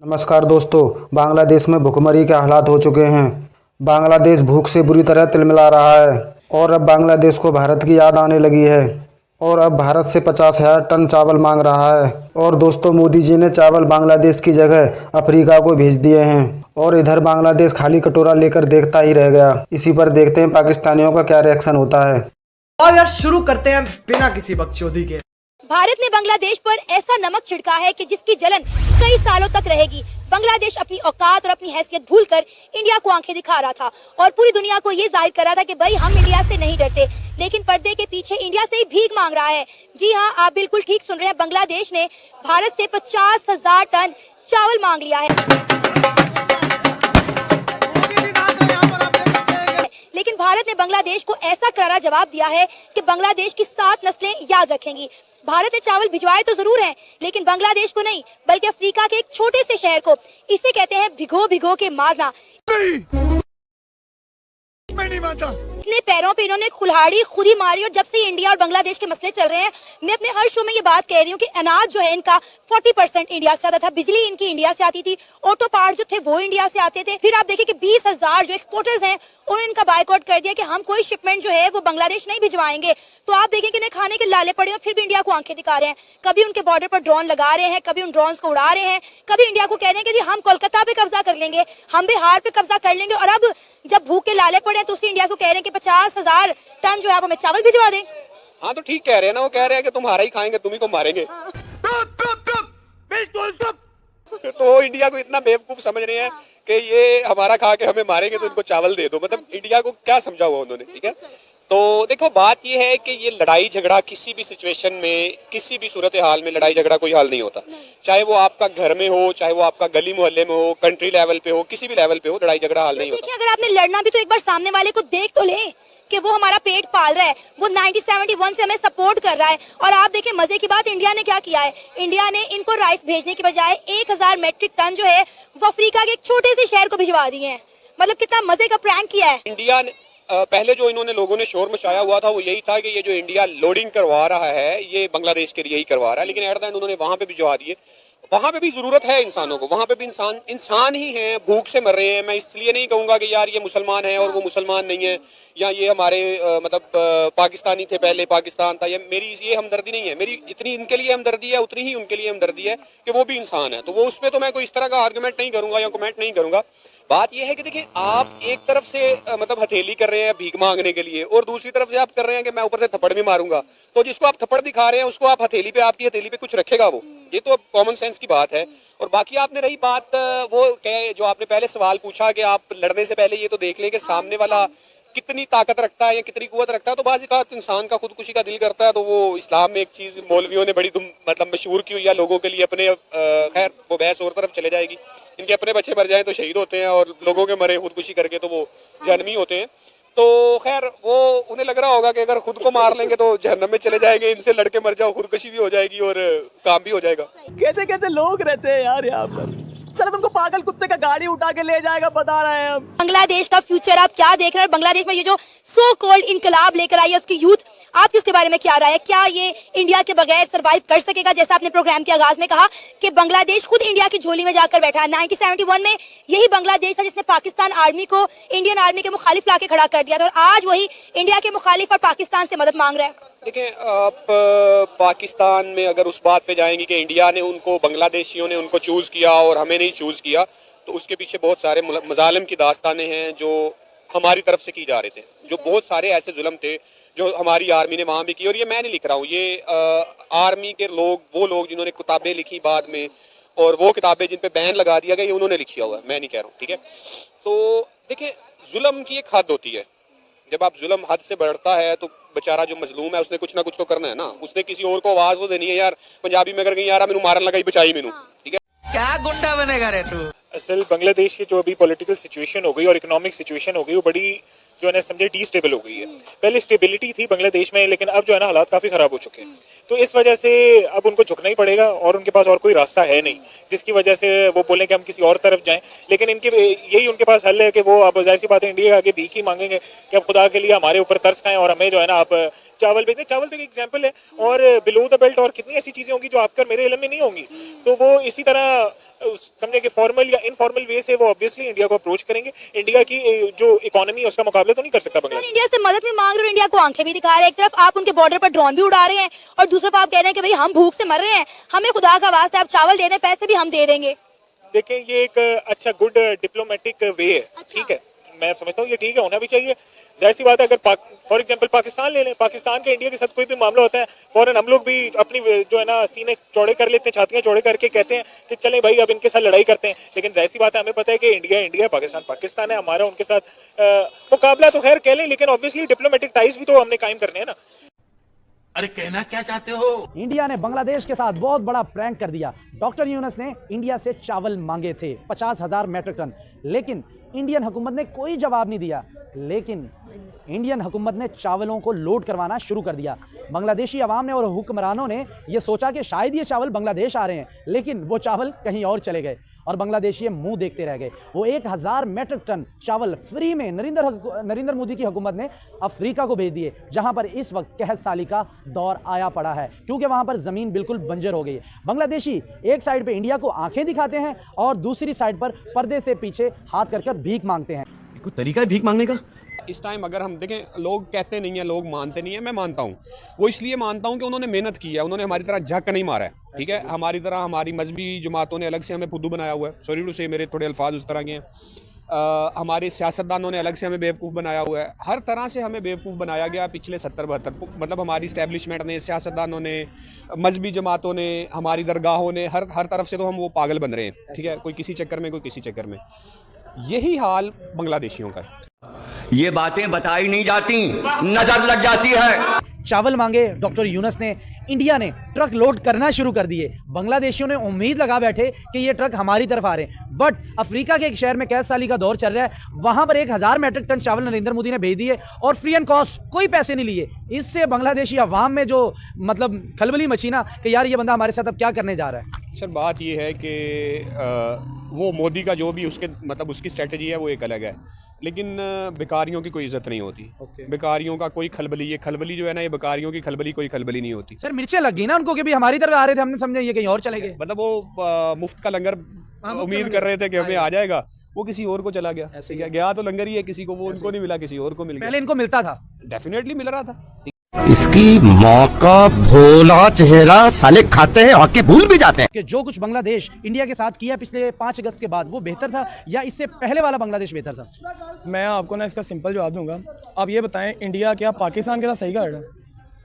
नमस्कार दोस्तों। बांग्लादेश में भुखमरी के हालात हो चुके हैं। बांग्लादेश भूख से बुरी तरह तिलमिला रहा है और अब बांग्लादेश को भारत की याद आने लगी है और अब भारत से 50,000 टन चावल मांग रहा है। और दोस्तों, मोदी जी ने चावल बांग्लादेश की जगह अफ्रीका को भेज दिए हैं और इधर बांग्लादेश खाली कटोरा लेकर देखता ही रह गया। इसी पर देखते हैं पाकिस्तानियों का क्या रिएक्शन होता है। और यार शुरू करते हैं बिना किसी बकचोदी के। भारत ने बांग्लादेश पर ऐसा नमक छिड़का है कि जिसकी जलन कई सालों तक रहेगी। बांग्लादेश अपनी औकात और अपनी हैसियत भूलकर इंडिया को आंखें दिखा रहा था और पूरी दुनिया को ये जाहिर कर रहा था कि भाई हम इंडिया से नहीं डरते, लेकिन पर्दे के पीछे इंडिया से ही भीख मांग रहा है। जी हाँ, आप बिल्कुल ठीक सुन रहे हैं। बांग्लादेश ने भारत से 50,000 टन चावल मांग लिया है, लेकिन भारत ने बांग्लादेश को ऐसा करारा जवाब दिया है कि बांग्लादेश की 7 नस्लें याद रखेंगी। भारत ने चावल भिजवाए तो जरूर हैं, लेकिन बांग्लादेश को नहीं, बल्कि अफ्रीका के एक छोटे से शहर को। इसे कहते हैं भिगो भिगो के मारना। मैं नहीं मानता। अपने पैरों पे इन्होंने कुल्हाड़ी खुद ही मारी। और जब से इंडिया और बांग्लादेश के मसले चल रहे हैं, मैं अपने हर शो में ये बात कह रही हूँ कि अनाज जो है इनका 40% इंडिया से आता था, बिजली इनकी इंडिया से आती थी, ऑटो पार्ट जो थे वो इंडिया से आते थे। फिर आप देखिए कि 20,000 जो एक्सपोर्टर्स हैं उन्होंने इनका बायकॉट कर दिया कि हम कोई शिपमेंट जो है वो बांग्लादेश नहीं भिजवाएंगे। तो आप देखें कि इन्हें खाने के लाले पड़े और फिर भी इंडिया को आंखें दिखा रहे हैं। कभी उनके बॉर्डर पर ड्रोन लगा रहे हैं, कभी उन ड्रोन को उड़ा रहे हैं, कभी इंडिया को कह रहे हैं कि जी हम कोलकाता पे कब्जा कर लेंगे, हम बिहार पे कब्जा कर लेंगे। और अब जब भूख के लाले पड़े तो उसी इंडिया को कह रहे हैं कि 50,000 टन जो है आप हमें चावल भिजवा दें। हाँ तो ठीक कह रहे हैं ना, वो कह रहे हैं कि तुम्हारा ही खाएंगे, तुम ही को मारेंगे। तो इंडिया को इतना बेवकूफ समझ रहे हैं कि ये हमारा खा के हमें मारेंगे तो इनको चावल दे दो। मतलब इंडिया को क्या समझा हुआ उन्होंने। ठीक है, तो देखो बात ये है कि ये लड़ाई झगड़ा किसी भी सिचुएशन में, किसी भी सूरत हाल में लड़ाई झगड़ा कोई हल नहीं होता। चाहे वो आपका घर में हो, चाहे वो आपका गली मोहल्ले में हो, कंट्री लेवल पे हो, किसी भी लेवल पे हो, लड़ाई झगड़ा हल नहीं होता। देखिए, अगर आपने लड़ना भी तो एक बार सामने वाले को देख तो ले कि वो हमारा पेट पाल रहा है, वो 1971 से हमें सपोर्ट कर रहा है। और आप देखिए मजे की बात, इंडिया ने क्या किया है। इंडिया ने इनको राइस भेजने की बजाय 1,000 मेट्रिक टन जो है वो अफ्रीका के एक छोटे से शहर को भिजवा दिए हैं। मतलब कितना मजे का प्रैंक किया है इंडिया ने। पहले जो इन्होंने लोगों ने शोर मचाया हुआ था वो यही था कि ये जो इंडिया लोडिंग करवा रहा है ये बांग्लादेश के लिए ही करवा रहा है, लेकिन एट द एंड उन्होंने वहां पे भिजवा दिए। वहां पे भी जरूरत है इंसानों को, वहां पे भी इंसान ही हैं, भूख से मर रहे हैं। मैं इसलिए नहीं कहूंगा कि यार ये मुसलमान है और वो मुसलमान नहीं है, या ये हमारे पाकिस्तानी थे, पहले पाकिस्तान था। मेरी ये हमदर्दी नहीं है, मेरी जितनी इनके लिए हमदर्दी है उतनी ही उनके लिए हमदर्दी है कि वो भी इंसान है। तो वो उसमें तो मैं कोई इस तरह का आर्गुमेंट नहीं करूंगा या कमेंट नहीं करूंगा। बात यह है कि देखिए आप एक तरफ से हथेली कर रहे हैं भीख मांगने के लिए, और दूसरी तरफ से आप कर रहे हैं कि मैं ऊपर से थप्पड़ भी मारूंगा। तो जिसको आप थप्पड़ दिखा रहे हैं उसको आप हथेली पे, आपकी हथेली पे कुछ रखेगा वो। ये तो अब कॉमन सेंस की बात है। और बाकी आपने रही बात वो जो आपने पहले सवाल पूछा कि आप लड़ने से पहले ये तो देख लें कि सामने वाला कितनी ताकत रखता है या कितनी कुवत रखता है। तो बाज़ औक़ात इंसान का खुदकुशी का दिल करता है। तो वो इस्लाम में एक चीज़ मौलवियों ने बड़ी मशहूर की हुई है लोगों के लिए अपने, खैर वो बहस और तरफ चले जाएगी। इनके अपने बच्चे मर जाएं तो शहीद होते हैं और लोगों के मरे खुदकुशी करके तो वो जहन्नमी होते हैं। तो खैर वो उन्हें लग रहा होगा कि अगर खुद को मार लेंगे तो जहन्नम में चले जाएंगे, इनसे लड़के मर जाओ, खुदकुशी भी हो जाएगी और काम भी हो जाएगा। कैसे कैसे लोग रहते हैं यार यहाँ पर। सर तुमको पागल कुत्ते का गाड़ी उठा के ले जाएगा, बता रहे हैं हम। बांग्लादेश का फ्यूचर आप क्या देख रहे हैं। बांग्लादेश में ये जो सो कॉल्ड इनकलाब लेकर आई है उसकी यूथ, आपकी उसके बारे में क्या राय है। क्या ये इंडिया के बगैर सरवाइव कर सकेगा। जैसा आपने प्रोग्राम के आगाज में कहा कि बांग्लादेश खुद इंडिया की झोली में जाकर बैठा है। 1971 में यही बांग्लादेश था जिसने पाकिस्तान आर्मी को इंडियन आर्मी के मुखालिफ लाके खड़ा कर दिया था, और आज वही इंडिया के मुखालिफ और पाकिस्तान से मदद मांग रहा है। देखिए आप पाकिस्तान में अगर उस बात पे जाएंगे कि इंडिया ने उनको, बांग्लादेशियों ने उनको चूज़ किया और हमें नहीं चूज़ किया, तो उसके पीछे बहुत सारे मजालिम की दास्तानें हैं जो हमारी तरफ से की जा रहे थे। जो बहुत सारे ऐसे जुल्म थे जो हमारी आर्मी ने वहाँ भी की। और ये मैं नहीं लिख रहा हूँ, ये आर्मी के लोग, वो लोग जिन्होंने किताबें लिखी बाद में, और वो किताबें जिन पे बैन लगा दिया गया, ये उन्होंने लिखी हुआ है, मैं नहीं कह रहा हूँ। ठीक है, तो देखिए जुल्म की एक हद होती है। जब आप जुल्म हद से बढ़ता है तो बेचारा जो मजलूम है उसने कुछ ना कुछ तो करना है ना। उसने किसी और को आवाज तो देनी है यार। पंजाबी में अगर कहीं यार मैनू मारन लगा बचाई मैनू, ठीक है, क्या गुंडा बनेगा रे तू। असल बांग्लादेश की जो अभी पॉलिटिकल सिचुएशन हो गई और इकोनॉमिक सिचुएशन हो गई वो बड़ी जो है ना समझे डिस्टेबल हो गई है। पहले स्टेबिलिटी थी बांग्लादेश में, लेकिन अब जो है ना हालात काफी खराब हो चुके हैं। तो इस वजह से अब उनको झुकना ही पड़ेगा और उनके पास और कोई रास्ता है नहीं जिसकी वजह से वो बोलें कि हम किसी और तरफ जाएं। लेकिन इनके यही उनके पास हल है कि वो अब जाहिर सी बात है इंडिया आगे भीख ही मांगेंगे कि अब खुदा के लिए हमारे ऊपर तरस खाएं और हमें जो है ना आप चावल भेज दें। चावल तो एक एग्जाम्पल है, और बिलो द बेल्ट और कितनी ऐसी चीजें होंगी जो आपका मेरे इल्म में नहीं होंगी। तो वो इसी तरह समझे कि फॉर्मल या इनफॉर्मल वे से वो ऑब्वियसली इंडिया को अप्रोच करेंगे। इंडिया की जो इकोनॉमी है उसका मुकाबला तो नहीं कर सकता सर बांग्लादेश। इंडिया से मदद भी मांग रहे हो, इंडिया को आंखें भी दिखा रहे हैं। एक तरफ आप उनके बॉर्डर पर ड्रोन भी उड़ा रहे हैं और दूसरी तरफ आप कह रहे हैं कि भाई हम भूख से मर रहे हैं, हमें खुदा का वास्ता है, आप चावल दे दें, पैसे भी हम दे देंगे। देखें ये एक अच्छा गुड डिप्लोमेटिक वे है, ठीक है, मैं समझता हूँ ये ठीक है, होना भी चाहिए। जाहिर सी बात है, अगर फॉर एग्जांपल पाकिस्तान ले लें, पाकिस्तान के इंडिया के साथ कोई भी मामला होता है फौरन हम लोग भी अपनी जो है ना सीने चौड़े कर लेते हैं, छातियां चौड़े करके कहते हैं कि चलें भाई अब इनके साथ लड़ाई करते हैं। लेकिन जाहिर सी बात है, हमें पता है कि इंडिया इंडिया है, पाकिस्तान पाकिस्तान है, हमारा उनके साथ मुकाबला तो खैर कह लें, लेकिन ऑब्वियसली डिप्लोमेटिक टाइज भी तो हमने कायम करने हैं ना। अरे कहना क्या चाहते हो? इंडिया ने बांग्लादेश के साथ बहुत बड़ा प्रैंक कर दिया। डॉक्टर यूनुस ने इंडिया से चावल मांगे थे 50,000 मैट्रिक टन, लेकिन इंडियन हुकूमत ने कोई जवाब नहीं दिया। लेकिन इंडियन हुकूमत ने चावलों को लोड करवाना शुरू कर दिया। बांग्लादेशी अवाम ने और हुक्मरानों ने यह सोचा कि शायद ये चावल बांग्लादेश आ रहे हैं, लेकिन वो चावल कहीं और चले गए और बांग्लादेशी मुंह देखते रह गए। वो 1,000 मैट्रिक टन चावल फ्री में नरेंद्र मोदी की हुकूमत ने अफ्रीका को भेज दिए, जहां पर इस वक्त कहत साली का दौर आया पड़ा है, क्योंकि वहां पर जमीन बिल्कुल बंजर हो गई है। बांग्लादेशी एक साइड पे इंडिया को आंखें दिखाते हैं और दूसरी साइड पर पर्दे से पीछे हाथ कर भीख मांगते हैं। कोई तरीका है भीख मांगने का? इस टाइम अगर हम देखें, लोग कहते नहीं है, लोग मानते नहीं है, मैं मानता हूँ। वो इसलिए मानता हूँ कि उन्होंने मेहनत की है, उन्होंने हमारी तरह झक नहीं मारा है, ठीक है। हमारी तरह हमारी मजहबी जमातों ने अलग से हमें फुद्दू बनाया हुआ है, सॉरी टू से मेरे थोड़े अल्फाज उस तरह के हैं। हमारे सियासतदानों ने अलग से हमें बेवकूफ़ बनाया हुआ है, हर तरह से हमें बेवकूफ़ बनाया गया पिछले 70-72, मतलब हमारी इस्टेब्लिशमेंट ने, सियासतदानों ने, मजहबी जमातों ने, हमारी दरगाहों ने, हर तरफ से तो हम वो पागल बन रहे हैं, ठीक है। कोई किसी चक्कर में, कोई किसी चक्कर में। यही हाल बांग्लादेशियों का है। ये बातें बताई नहीं जाती, नजर लग जाती है। चावल मांगे डॉक्टर यूनुस ने, इंडिया ने ट्रक लोड करना शुरू कर दिए। बांग्लादेशियों ने उम्मीद लगा बैठे कि ये ट्रक हमारी तरफ आ रहे हैं, बट अफ्रीका के एक शहर में कैद साली का दौर चल रहा है, वहां पर 1,000 मैट्रिक टन चावल नरेंद्र मोदी ने भेज दिए और फ्री एंड कॉस्ट, कोई पैसे नहीं लिए। इससे बांग्लादेशी अवाम में जो मतलब खलबली मची ना कि यार ये बंदा हमारे साथ अब क्या करने जा रहा है। सर बात ये है कि वो मोदी का जो भी उसके मतलब उसकी स्ट्रेटजी है वो एक अलग है, लेकिन बेकारियों की कोई इज्जत नहीं होती। बेकारियों का कोई खलबली, ये खलबली जो है ना, ये बेकारियों की खलबली, कोई खलबली नहीं होती। सर मिर्चें लग गई ना उनको कि भी हमारी तरफ आ रहे थे, हमने समझा ये कहीं और चले गए। मतलब वो मुफ्त का लंगर उम्मीद कर रहे थे कि हमें आ जाएगा, वो किसी और को चला गया। ऐसे गया तो लंगर ही है, किसी को वो उनको नहीं मिला, किसी और को मिल गया। पहले इनको मिलता था, डेफिनेटली मिल रहा था। इसकी माँ का भोला चेहरा साले खाते हैं और के भूल भी जाते हैं कि जो कुछ बांग्लादेश इंडिया के साथ किया पिछले 5 अगस्त के बाद, वो बेहतर था या इससे पहले वाला बांग्लादेश बेहतर था? मैं आपको ना इसका सिंपल जवाब दूंगा। आप ये बताएं, इंडिया क्या पाकिस्तान के साथ सही कर रहा है?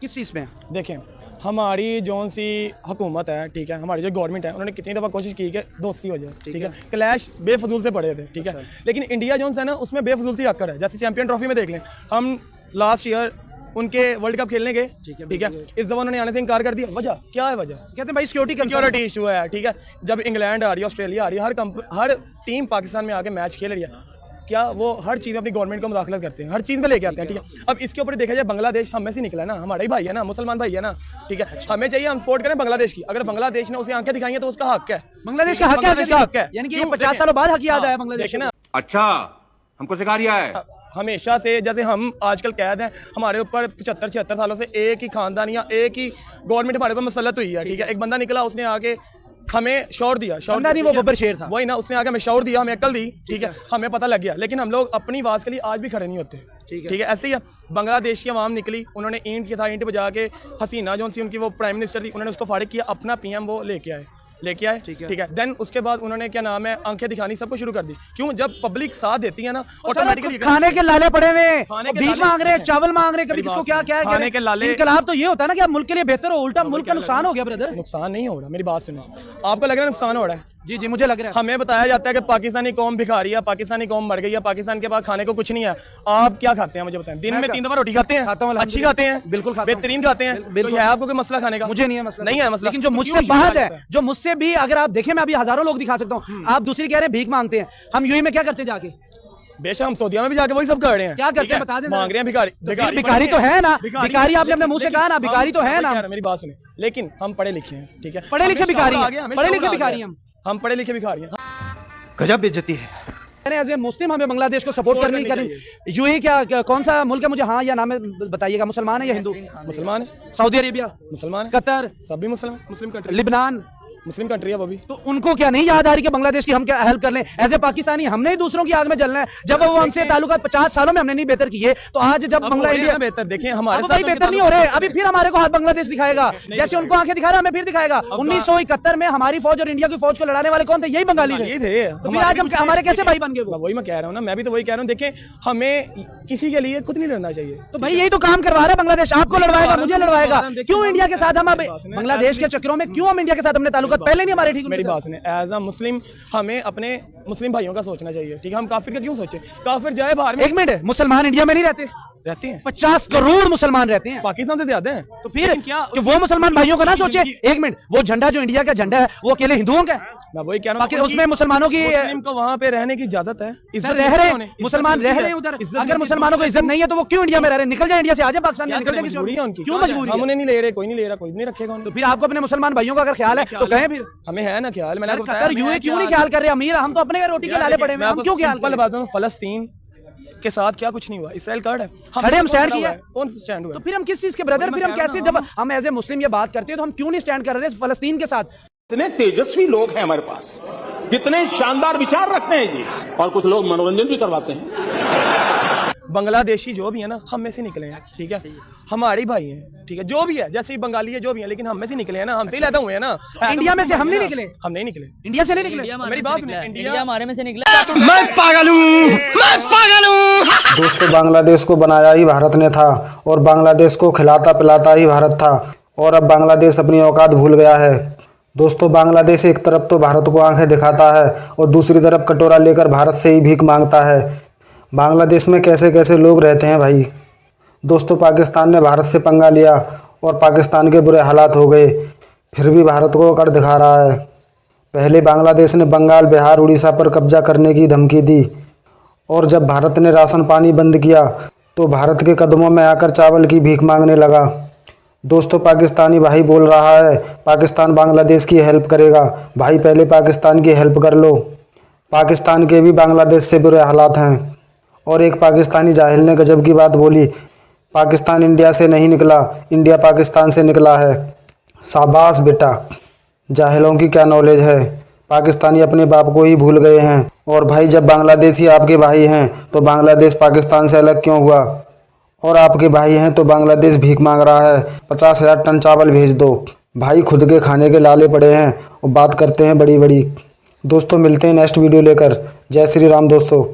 किस चीज़ में? देखें, हमारी जौन सी हुकूमत है, ठीक है, हमारी जो गवर्नमेंट है, उन्होंने कितनी दफ़ा कोशिश की कि दोस्ती हो जाए, ठीक है। क्लैश बेफजूल से पड़े थे, ठीक है, लेकिन इंडिया जौन सा है ना, उसमें बेफजूल सी आकर है। जैसे चैंपियन ट्रॉफी में देख लें, हम लास्ट ईयर उनके वर्ल्ड कप खेलने गए, ठीक है, इस दफा उन्होंने आने से इनकार कर दिया। वजह क्या है? वजह कहते हैं भाई सिक्योरिटी इशू है, ठीक है। जब इंग्लैंड आ रही है, ऑस्ट्रेलिया आ रही है, हर टीम पाकिस्तान में आके मैच खेल रही है, क्या वो हर चीज़ में अपनी गवर्नमेंट को मुदाखलत करते हैं, हर चीज़ में लेके आते हैं, ठीक है। अब इसके ऊपर देखा जाए, बांग्लादेश हम में से निकला है ना, हमारा ही भाई है ना, मुसलमान भाई है ना, ठीक है। हमें चाहिए हम सपोर्ट करें बांग्लादेश की। अगर बांग्लादेश ने उसे आंखें दिखाई है तो उसका हक है, बांग्लादेश का हक है, यानी कि ये 50 सालों बाद हक याद आया बांग्लादेश देखे ना। अच्छा, हमको सिखा रिया है। हमेशा से जैसे हम आजकल कैद हैं, हमारे ऊपर 75-76 सालों से एक ही खानदान या एक ही गवर्नमेंट हमारे ऊपर मुसल्लत हुई है, ठीक है। एक बंदा निकला, उसने आके हमें शौर दिया, नहीं, वो बब्बर शेर था, वही ना, उसने आके हमें शौर दिया, हमें अकल दी, ठीक है, हमें पता लग गया। लेकिन हम लोग अपनी आवाज़ के लिए आज भी खड़े नहीं होते, ठीक है। ऐसे ही है, बांग्लादेश की आवाम निकली, उन्होंने ईंट किया था, ईंट बजा के हसीना जो सी उनकी वो प्राइम मिनिस्टर थी, उन्होंने उसको फारिग किया, अपना PM वो लेके आए, ठीक है। देन उसके बाद उन्होंने क्या नाम है, आंखें दिखानी सबको शुरू कर दी। क्यों? जब पब्लिक साथ देती है ना, ऑटोमेटिकली खाने के लाले पड़े हुए, भीख मांग रहे, चावल मांग रहे, कभी किसको क्या क्या है खाने के लाले। इनकलाब तो ये होता है ना कि आप मुल्क के लिए बेहतर हो, उल्टा मुल्क का नुकसान हो गया। ब्रदर नुकसान नहीं हो रहा, मेरी बात सुनो। आपको लग रहा है नुकसान हो रहा है? जी जी, मुझे लग रहा है। हमें बताया जाता है कि पाकिस्तानी कौम भिखारी है, पाकिस्तानी कौम मर गई है, पाकिस्तान के पास खाने को कुछ नहीं है। आप क्या खाते हैं मुझे बताएं? दिन में 3 दफा रोटी खाते हैं? अच्छी खाते हैं, बिल्कुल बेहतरीन खाते हैं, बिल्कुल। है आपको कोई मसला खाने का? मुझे नहीं है मसला, नहीं है मसला। लेकिन जो मुझसे बाहर है, जो मुझसे भी, अगर आप देखें, मैं अभी हजारों लोग दिखा सकता हूँ, आप दूसरी कह रहे हैं भीख मांगते हैं, हम यूएई में क्या करते जाके? बेशक हम सऊदीया में भी जाके वही सब कर रहे हैं। क्या करते हैं बता दें? मांग रहे हैं भिखारी। भिखारी तो है ना, भिखारी आपने अपने मुंह से कहा ना, भिखारी तो है ना। मेरी बात सुने, लेकिन हम पढ़े लिखे हैं, ठीक है, पढ़े लिखे भिखारी, पढ़े लिखे भिखारी, हम पढ़े लिखे भिखारी हैं। गजब बेइज्जती है। एज ए मुस्लिम हमें बांग्लादेश को सपोर्ट करनी करनी। यूएई क्या कौन सा मुल्क है? मुझे हाँ या नाम बताइएगा। मुसलमान है या हिंदू? मुसलमान है। सऊदी अरेबिया मुसलमान है। कतर सब भी Muslim country. Lebanon Muslim country है वो भी। तो उनको क्या नहीं याद आ रही कि बांग्लादेश की हम क्या हेल्प कर लें? एज ए पाकिस्तानी हमने ही दूसरों की याद में जलना है। जब वो हमसे ताल्लुकात 50 सालों में हमने नहीं बेहतर किए, तो आज जब बांग्ला इंडिया बेहतर देखें हमारे अब भाई बेहतर नहीं हो रहे, अभी फिर हमारे को हाथ बांग्लादेश दिखाएगा, जैसे उनको आंखें दिखा रहा हमें फिर दिखाएगा। 1971 में हमारी फौज और इंडिया की फौज को लड़ाने वाले कौन थे? यही बंगाली थे। तो फिर आज हम हमारे कैसे भाई बन गए? वही मैं कह रहा हूँ ना, मैं भी तो वही कह रहा हूँ। देखें, हमें किसी के लिए खुद नहीं लड़ना चाहिए। तो भाई यही तो काम करवा रहा है बांग्लादेश, आपको लड़वाएगा, मुझे लड़वाएगा। क्यों इंडिया के साथ हम अब बांग्लादेश के चक्करों में क्यों हम इंडिया के साथ हमने ताल्लुकात पहले नहीं हमारे ठीक? मेरी बात सुने, एज अ मुस्लिम हमें अपने मुस्लिम भाइयों का सोचना चाहिए, ठीक है? हम काफिर का क्यों सोचे? काफिर जाए बाहर में। एक मिनट, मुसलमान इंडिया में नहीं रहते? रहते हैं, 50 करोड़ मुसलमान रहते हैं, पाकिस्तान से ज्यादा हैं। तो फिर क्या कि वो मुसलमान भाइयों का ना सोचे? एक मिनट, वो झंडा जो इंडिया का झंडा है वो अकेले हिंदुओं का है? मैं वही कह रहा हूँ, उसमें मुसलमानों की मुस्लिम को वहाँ पे रहने की इजाजत है, इज्जत रह रहे हैं, मुसलमान रह रहे हैं उधर। अगर मुसलमानों को इज्जत नहीं है तो वो क्यों इंडिया में रह रहे हैं? निकल जाए इंडिया से, आ जाए पाकिस्तान में, निकल जाए। मजबूरी है उनकी, क्यों मजबूरी? हम उन्हें नहीं ले रहे, कोई नहीं ले रहा, कोई नहीं रखेगा। तो फिर आपको अपने मुसलमान भाइयों का अगर ख्याल है तो कहें, फिर हमें है ना ख्याल। मैंने कतर यूए क्यों नहीं ख्याल कर रहे? अमीर हम तो अपने रोटी के लाले पड़े हैं, हम क्यों ख्याल कर रहे? बात है, फलस्तीन के साथ क्या कुछ नहीं हुआ, इसराइल कार्ड है, खड़े हम स्टैंड किया, कौन सा स्टैंड हुआ? तो फिर हम किस चीज के ब्रदर? फिर हम कैसे, जब हम एज ए मुस्लिम ये बात करते हैं तो हम क्यों नहीं स्टैंड कर रहे फलस्तीन के साथ? कितने तेजस्वी लोग हैं हमारे पास, कितने शानदार विचार रखते हैं जी, और कुछ लोग मनोरंजन भी करवाते हैं। बांग्लादेशी जो भी है ना, हम में से निकले हैं, ठीक है? हमारे भाई हैं, ठीक है? जो भी है, जैसे बंगाली है, जो भी है, लेकिन हम में से निकले हैं ना, हमसे ही पैदा हुए हैं ना। इंडिया में से हम नहीं निकले, हम नहीं निकले, इंडिया से नहीं निकले। मेरी बात सुनिए, इंडिया हमारे में से निकला। मैं पागल हूँ, मैं पागल हूँ। दोस्तों, बांग्लादेश को बनाया ही भारत ने था और बांग्लादेश को खिलाता पिलाता ही भारत था, और अब बांग्लादेश अपनी औकात भूल गया है। दोस्तों, बांग्लादेश एक तरफ तो भारत को आंखें दिखाता है और दूसरी तरफ कटोरा लेकर भारत से ही भीख मांगता है। बांग्लादेश में कैसे कैसे लोग रहते हैं भाई। दोस्तों, पाकिस्तान ने भारत से पंगा लिया और पाकिस्तान के बुरे हालात हो गए, फिर भी भारत को कर दिखा रहा है। पहले बांग्लादेश ने बंगाल, बिहार, उड़ीसा पर कब्जा करने की धमकी दी, और जब भारत ने राशन पानी बंद किया तो भारत के कदमों में आकर चावल की भीख मांगने लगा। दोस्तों, पाकिस्तानी भाई बोल रहा है पाकिस्तान बांग्लादेश की हेल्प करेगा। भाई, पहले पाकिस्तान की हेल्प कर लो। पाकिस्तान के भी बांग्लादेश से बुरे हालात हैं। और एक पाकिस्तानी जाहिल ने गजब की बात बोली, पाकिस्तान इंडिया से नहीं निकला, इंडिया पाकिस्तान से निकला है। शाबाश बेटा, जाहिलों की क्या नॉलेज है। पाकिस्तानी अपने बाप को ही भूल गए हैं। और भाई, जब बांग्लादेशी आपके भाई हैं तो बांग्लादेश पाकिस्तान से अलग क्यों हुआ? और आपके भाई हैं तो बांग्लादेश भीख मांग रहा है, 50,000 टन चावल भेज दो। भाई खुद के खाने के लाले पड़े हैं और बात करते हैं बड़ी बड़ी। दोस्तों, मिलते हैं नेक्स्ट वीडियो लेकर। जय श्री राम दोस्तों।